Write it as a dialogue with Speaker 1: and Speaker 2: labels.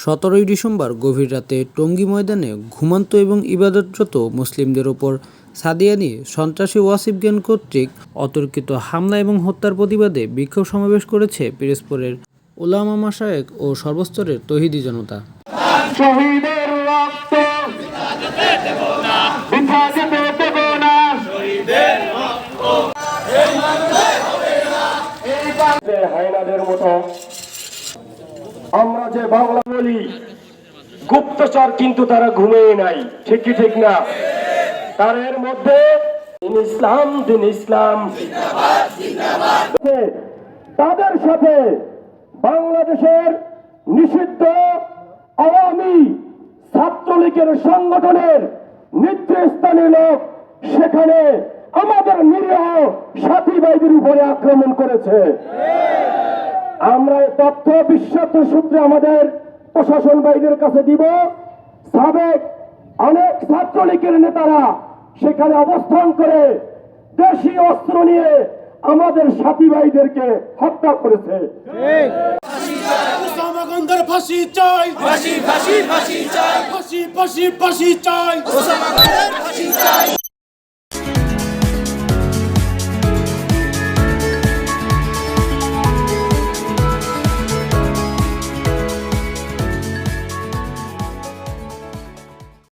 Speaker 1: 17ই December গভীর রাতে টঙ্গী ময়দানে ঘুমন্ত এবং ইবাদতরত মুসলিমদের ওপর সাদিয়ানি সন্ত্রাসী ওয়াসিফ গ্যাং কর্তৃক অতর্কিত হামলা এবং হত্যার প্রতিবাদে বিক্ষোভ সমাবেশ করেছে পিরোজপুরের উলামা মাশায়েখ ও সর্বস্তরের তৌহিদি জনতা।
Speaker 2: শহীদের রক্ত বৃথা যেতে দেব না, শহীদের রক্ত হায়নাদের মতো আমরা যে বাংলা বলি গুপ্তচর, কিন্তু তারা ঘুমিয়ে নাই, ঠিক কি ঠিক না? তার মধ্যে দিন ইসলাম তাদের সাথে বাংলাদেশের নিষিদ্ধ আওয়ামী ছাত্রলীগের সংগঠনের নেতৃস্থানীয় লোক সেখানে আমাদের নিরীহ সাথী ভাইদের উপরে আক্রমণ করেছে। আমরা তথ্য বিশ্বস্ত সূত্রে আমাদের প্রশাসন ভাইদের কাছে দিব। সাবেক অনেক ছাত্রলীগের নেতারা সেখানে অবস্থান করে দেশীয় অস্ত্র নিয়ে আমাদের সাথী ভাইদেরকে হত্যা করেছে।
Speaker 3: ফাঁসি চাই, ফাঁসি ফাঁসি ফাঁসি চাই, ফাঁসি ফাঁসি ফাঁসি চাই।